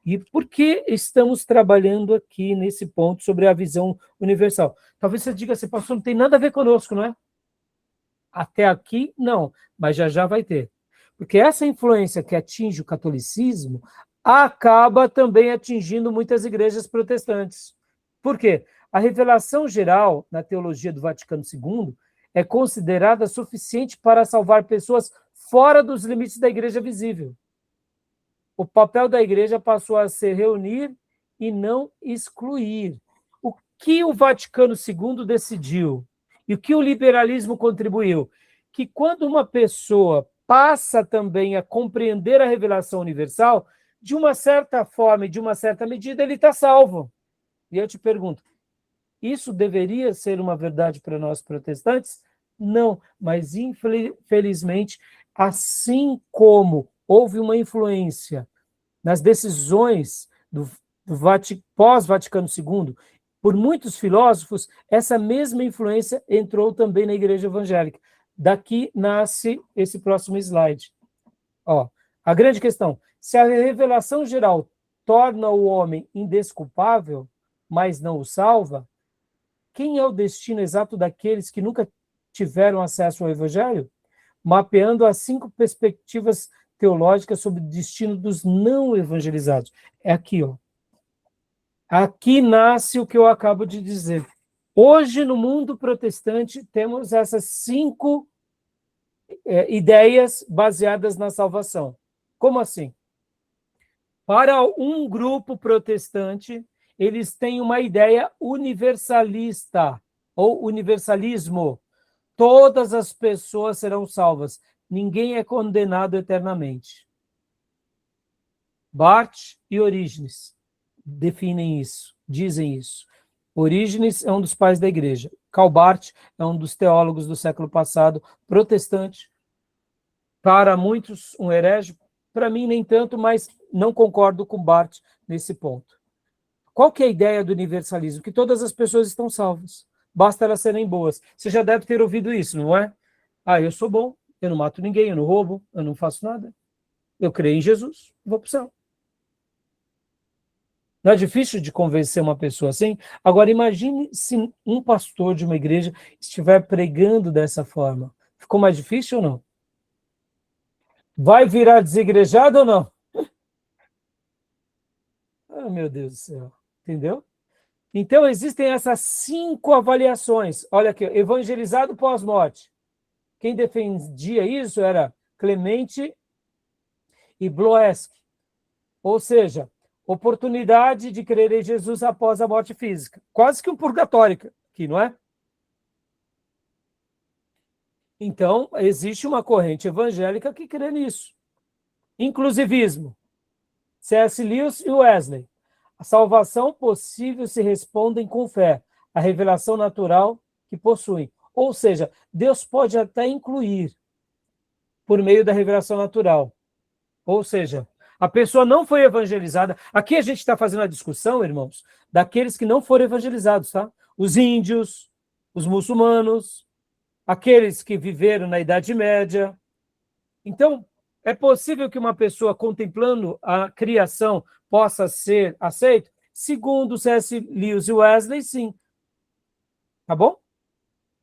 E por que estamos trabalhando aqui nesse ponto sobre a visão universal? Talvez você diga assim, pastor, não tem nada a ver conosco, não é? Até aqui, não, mas já vai ter. Porque essa influência que atinge o catolicismo acaba também atingindo muitas igrejas protestantes. Por quê? A revelação geral na teologia do Vaticano II é considerada suficiente para salvar pessoas fora dos limites da igreja visível. O papel da igreja passou a ser reunir e não excluir. O que o Vaticano II decidiu e o que o liberalismo contribuiu? Que quando uma pessoa passa também a compreender a revelação universal, de uma certa forma e de uma certa medida, ele está salvo. E eu te pergunto, isso deveria ser uma verdade para nós protestantes? Não, mas infelizmente, assim como houve uma influência nas decisões do pós-Vaticano II, por muitos filósofos, essa mesma influência entrou também na igreja evangélica. Daqui nasce esse próximo slide. A grande questão, se a revelação geral torna o homem indesculpável, mas não o salva, quem é o destino exato daqueles que nunca tiveram acesso ao evangelho? Mapeando as 5 perspectivas teológicas sobre o destino dos não evangelizados. É aqui, ó. Aqui nasce o que eu acabo de dizer. Hoje, no mundo protestante, temos essas 5 ideias baseadas na salvação. Como assim? Para um grupo protestante, eles têm uma ideia universalista, ou universalismo. Todas as pessoas serão salvas. Ninguém é condenado eternamente. Barth e Orígenes definem isso, dizem isso. Orígenes é um dos pais da igreja. Karl Barth é um dos teólogos do século passado, protestante. Para muitos, um herege. Para mim, nem tanto, mas não concordo com Barth nesse ponto. Qual que é a ideia do universalismo? Que todas as pessoas estão salvas. Basta elas serem boas. Você já deve ter ouvido isso, não é? Eu sou bom, eu não mato ninguém, eu não roubo, eu não faço nada. Eu creio em Jesus, vou para o céu. Não é difícil de convencer uma pessoa assim? Agora, imagine se um pastor de uma igreja estiver pregando dessa forma. Ficou mais difícil ou não? Vai virar desigrejado ou não? Ah, meu Deus do céu. Entendeu? Então, existem essas 5 avaliações. Olha aqui, evangelizado pós-morte. Quem defendia isso era Clemente e Bloesk. Ou seja, oportunidade de crer em Jesus após a morte física. Quase que um purgatório aqui, não é? Então, existe uma corrente evangélica que crê nisso. Inclusivismo. C.S. Lewis e Wesley. A salvação possível se respondem com fé, a revelação natural que possuem. Ou seja, Deus pode até incluir por meio da revelação natural. Ou seja, a pessoa não foi evangelizada. Aqui a gente está fazendo a discussão, irmãos, daqueles que não foram evangelizados, tá? Os índios, os muçulmanos, aqueles que viveram na Idade Média. Então, é possível que uma pessoa contemplando a criação possa ser aceita? Segundo C.S. Lewis e Wesley, sim. Tá bom?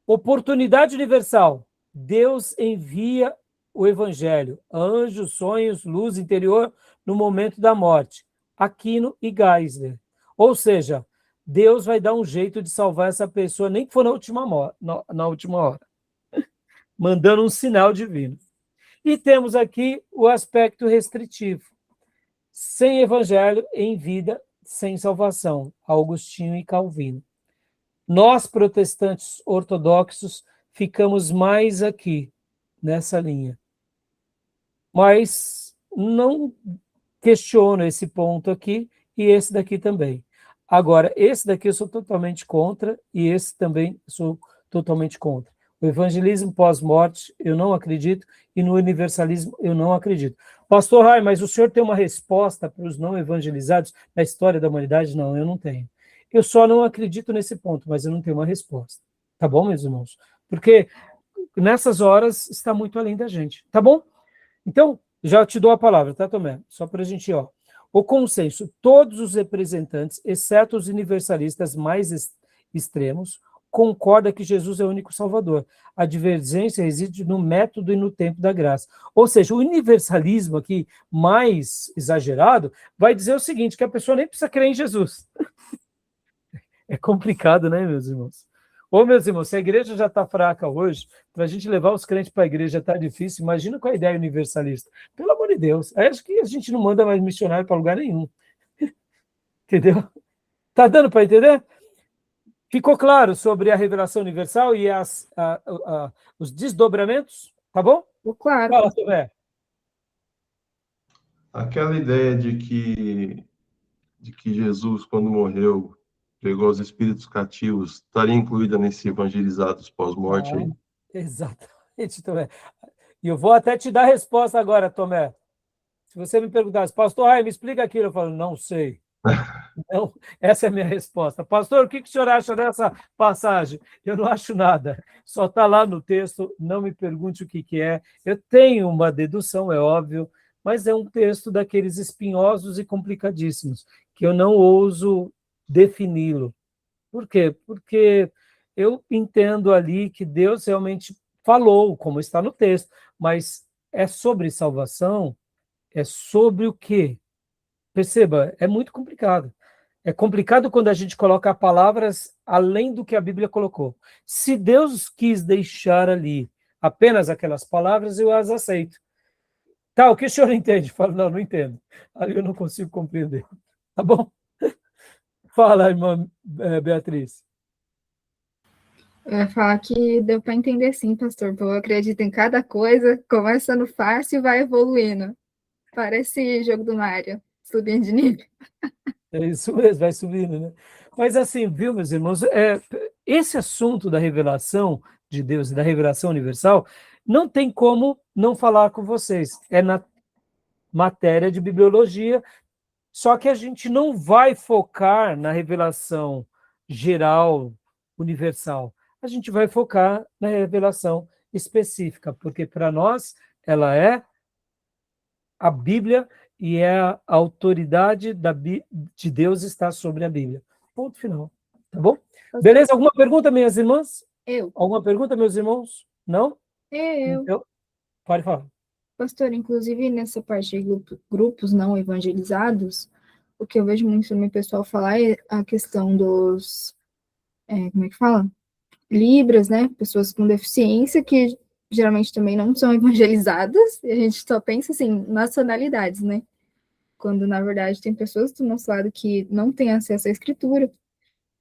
Oportunidade universal. Deus envia o evangelho, anjos, sonhos, luz interior no momento da morte. Aquino e Geisler. Ou seja, Deus vai dar um jeito de salvar essa pessoa, nem que for na última hora, mandando um sinal divino. E temos aqui o aspecto restritivo. Sem evangelho, em vida, sem salvação. Agostinho e Calvino. Nós, protestantes ortodoxos, ficamos mais aqui, nessa linha. Mas não questiono esse ponto aqui e esse daqui também. Agora, esse daqui eu sou totalmente contra e esse também sou totalmente contra. O evangelismo pós-morte, eu não acredito, e no universalismo, eu não acredito. Pastor Rai, mas o senhor tem uma resposta para os não evangelizados na história da humanidade? Não, eu não tenho. Eu só não acredito nesse ponto, mas eu não tenho uma resposta. Tá bom, meus irmãos? Porque nessas horas está muito além da gente. Tá bom? Então, já te dou a palavra, tá, Tomé? Só para a gente, ó. O consenso, todos os representantes, exceto os universalistas mais extremos, concorda que Jesus é o único Salvador. A divergência reside no método e no tempo da graça. Ou seja, o universalismo aqui, mais exagerado, vai dizer o seguinte, que a pessoa nem precisa crer em Jesus. É complicado, né, meus irmãos? Ô, meus irmãos, se a igreja já está fraca hoje, para a gente levar os crentes para a igreja está difícil, imagina com a ideia universalista. Pelo amor de Deus, acho que a gente não manda mais missionário para lugar nenhum. Entendeu? Tá dando para entender? Ficou claro sobre a revelação universal e os desdobramentos? Tá bom? Claro. Fala, Tomé. Aquela ideia de que Jesus, quando morreu, pegou os espíritos cativos, estaria incluída nesse evangelizados pós-morte aí? Exatamente, Tomé. E eu vou até te dar a resposta agora, Tomé. Se você me perguntasse, pastor, me explica aquilo, eu falo, não sei. Então, essa é a minha resposta. Pastor, o que o senhor acha dessa passagem? Eu não acho nada. Só está lá no texto, não me pergunte o que é. Eu tenho uma dedução, é óbvio, mas é um texto daqueles espinhosos e complicadíssimos, que eu não ouso defini-lo. Por quê? Porque eu entendo ali que Deus realmente falou, como está no texto, mas é sobre salvação, é sobre o quê? Perceba, é muito complicado. É complicado quando a gente coloca palavras além do que a Bíblia colocou. Se Deus quis deixar ali apenas aquelas palavras, eu as aceito. Tá, o que o senhor entende? Falo, não entendo. Ali eu não consigo compreender. Tá bom? Fala, irmã Beatriz. Eu ia falar que deu para entender sim, pastor. Eu acredito em cada coisa, começando fácil e vai evoluindo. Parece jogo do Mario, subindo de nível. É isso mesmo, vai subindo, né? Mas assim, viu, meus irmãos, esse assunto da revelação de Deus e da revelação universal, não tem como não falar com vocês. É na matéria de bibliologia, só que a gente não vai focar na revelação geral, universal. A gente vai focar na revelação específica, porque para nós ela é a Bíblia e a autoridade de Deus está sobre a Bíblia. Ponto final. Tá bom? Beleza? Alguma pergunta, minhas irmãs? Alguma pergunta, meus irmãos? Não? Então, pode falar. Pastor, inclusive nessa parte de grupos não evangelizados, o que eu vejo muito também o pessoal falar é a questão dos, como é que fala? Libras, né? Pessoas com deficiência que geralmente também não são evangelizadas, e a gente só pensa assim, nacionalidades, né? Quando na verdade tem pessoas do nosso lado que não têm acesso à escritura,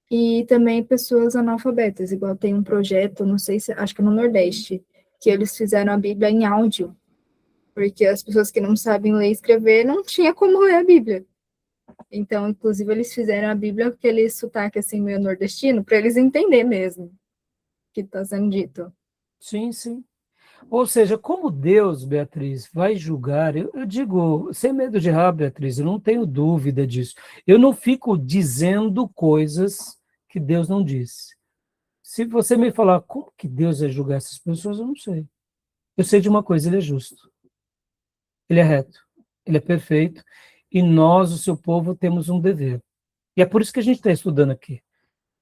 e também pessoas analfabetas, igual tem um projeto, não sei se, acho que é no Nordeste, que eles fizeram a Bíblia em áudio, porque as pessoas que não sabem ler e escrever não tinha como ler a Bíblia. Então, inclusive, eles fizeram a Bíblia com aquele sotaque assim meio nordestino, para eles entenderem mesmo o que está sendo dito. Sim, sim. Ou seja, como Deus, Beatriz, vai julgar, eu digo, sem medo de errar, Beatriz, eu não tenho dúvida disso. Eu não fico dizendo coisas que Deus não disse. Se você me falar como que Deus vai julgar essas pessoas, eu não sei. Eu sei de uma coisa, ele é justo, ele é reto, ele é perfeito, e nós, o seu povo, temos um dever. E é por isso que a gente está estudando aqui,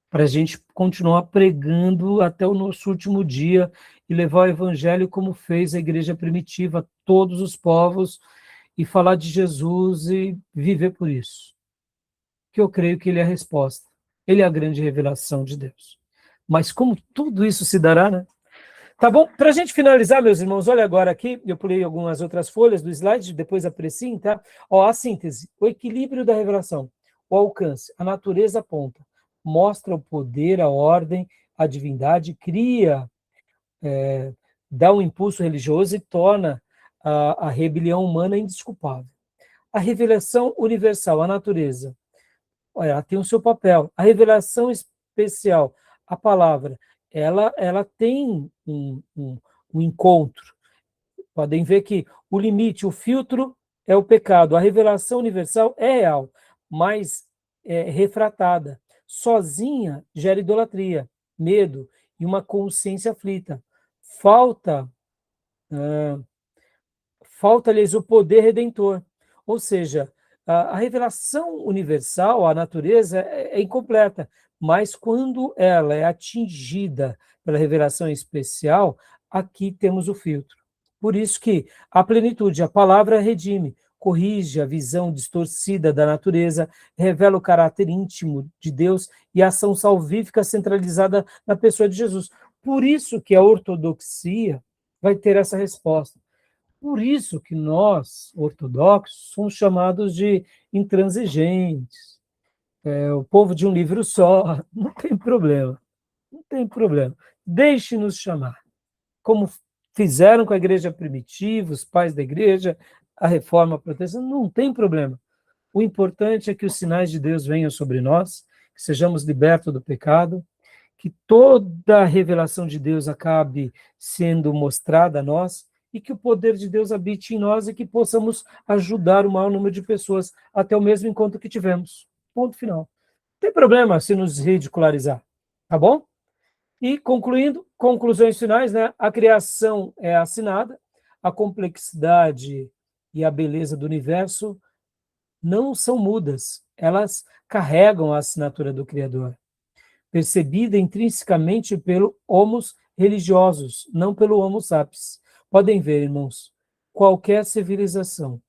para a gente continuar pregando até o nosso último dia e levar o evangelho como fez a igreja primitiva, a todos os povos, e falar de Jesus e viver por isso. Que eu creio que ele é a resposta. Ele é a grande revelação de Deus. Mas como tudo isso se dará, né? Tá bom? Para a gente finalizar, meus irmãos, olha agora aqui, eu pulei algumas outras folhas do slide, depois apreciem, tá? Ó, a síntese, o equilíbrio da revelação, o alcance, a natureza aponta, mostra o poder, a ordem, a divindade, cria, dá um impulso religioso e torna a rebelião humana indesculpável. A revelação universal, a natureza, olha, ela tem o seu papel. A revelação especial, a palavra, ela tem um encontro. Podem ver que o limite, o filtro é o pecado. A revelação universal é real, mas é refratada. Sozinha gera idolatria, medo e uma consciência aflita. Falta, falta-lhes o poder redentor. Ou seja, a revelação universal, a natureza, é incompleta, mas quando ela é atingida pela revelação especial, aqui temos o filtro. Por isso que a plenitude, a palavra redime, corrige a visão distorcida da natureza, revela o caráter íntimo de Deus e a ação salvífica centralizada na pessoa de Jesus. Por isso que a ortodoxia vai ter essa resposta. Por isso que nós, ortodoxos, somos chamados de intransigentes, o povo de um livro só. Não tem problema, não tem problema. Deixe-nos chamar, como fizeram com a igreja primitiva, os pais da igreja, a reforma protestante, não tem problema. O importante é que os sinais de Deus venham sobre nós, que sejamos libertos do pecado, que toda a revelação de Deus acabe sendo mostrada a nós e que o poder de Deus habite em nós e que possamos ajudar o maior número de pessoas até o mesmo encontro que tivemos. Ponto final. Não tem problema se nos ridicularizar, tá bom? E concluindo, conclusões finais, né? A criação é assinada, a complexidade e a beleza do universo não são mudas, elas carregam a assinatura do Criador, percebida intrinsecamente pelo homos religiosos, não pelo homo sapiens. Podem ver, irmãos, qualquer civilização,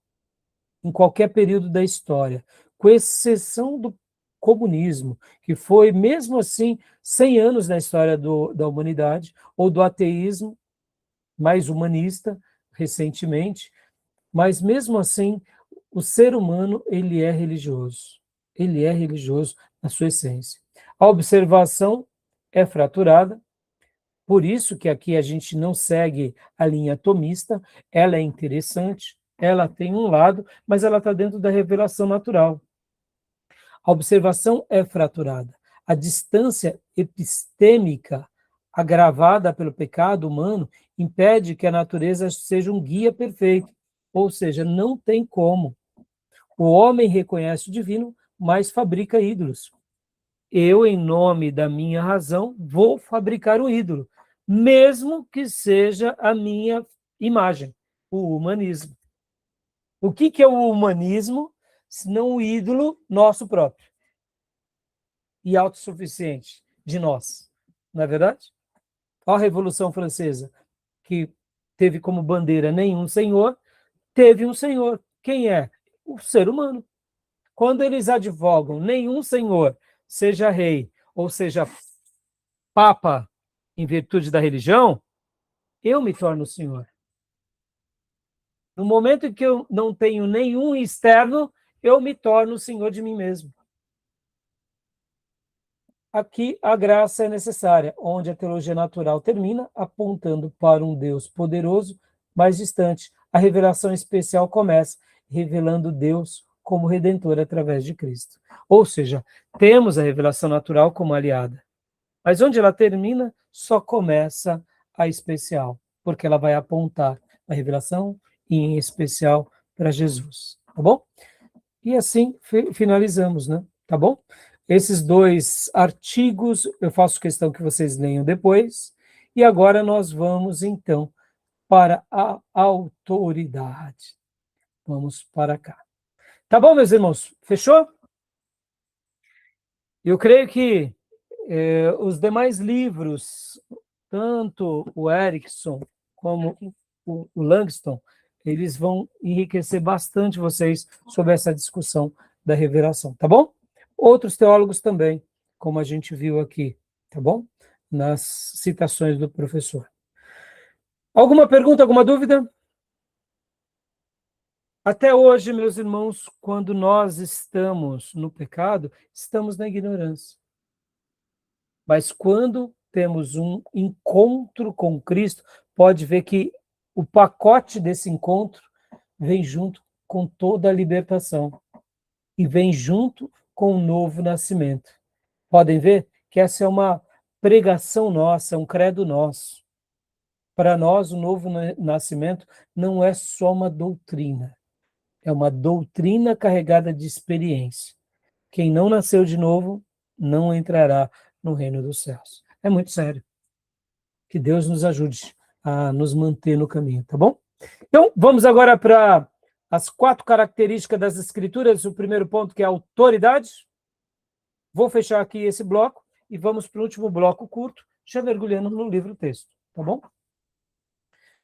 em qualquer período da história, com exceção do comunismo, que foi, mesmo assim, 100 anos na história da humanidade, ou do ateísmo, mais humanista, recentemente, mas, mesmo assim, o ser humano, ele é religioso. Ele é religioso na sua essência. A observação é fraturada, por isso que aqui a gente não segue a linha atomista, ela é interessante, ela tem um lado, mas ela está dentro da revelação natural. A observação é fraturada. A distância epistêmica agravada pelo pecado humano impede que a natureza seja um guia perfeito, ou seja, não tem como. O homem reconhece o divino, mas fabrica ídolos. Eu, em nome da minha razão, vou fabricar o ídolo, mesmo que seja a minha imagem, o humanismo. O que é o humanismo, se não o ídolo nosso próprio e autossuficiente de nós? Não é verdade? A Revolução Francesa, que teve como bandeira nenhum senhor, teve um senhor. Quem é? O ser humano. Quando eles advogam nenhum senhor, seja rei ou seja papa, em virtude da religião, eu me torno senhor. No momento em que eu não tenho nenhum externo, eu me torno senhor de mim mesmo. Aqui a graça é necessária, onde a teologia natural termina, apontando para um Deus poderoso, mais distante. A revelação especial começa, revelando Deus como Redentor através de Cristo. Ou seja, temos a revelação natural como aliada. Mas onde ela termina, só começa a especial, porque ela vai apontar a revelação e, em especial, para Jesus. Tá bom? E assim finalizamos, né? Tá bom? Esses 2 artigos, eu faço questão que vocês leiam depois. E agora nós vamos, então, para a autoridade. Vamos para cá. Tá bom, meus irmãos? Fechou? Eu creio que os demais livros, tanto o Erickson como o Langston, eles vão enriquecer bastante vocês sobre essa discussão da revelação, tá bom? Outros teólogos também, como a gente viu aqui, tá bom? Nas citações do professor. Alguma pergunta, alguma dúvida? Até hoje, meus irmãos, quando nós estamos no pecado, estamos na ignorância. Mas quando temos um encontro com Cristo, pode ver que o pacote desse encontro vem junto com toda a libertação e vem junto com o novo nascimento. Podem ver que essa é uma pregação nossa, um credo nosso. Para nós, o novo nascimento não é só uma doutrina, é uma doutrina carregada de experiência. Quem não nasceu de novo não entrará no reino dos céus. É muito sério. Que Deus nos ajude a nos manter no caminho, tá bom? Então, vamos agora para as 4 características das Escrituras. O primeiro ponto, que é a autoridade. Vou fechar aqui esse bloco e vamos para o último bloco curto, já mergulhando no livro-texto, tá bom?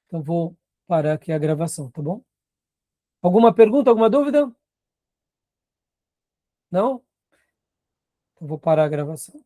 Então, vou parar aqui a gravação, tá bom? Alguma pergunta, alguma dúvida? Não? Então, vou parar a gravação.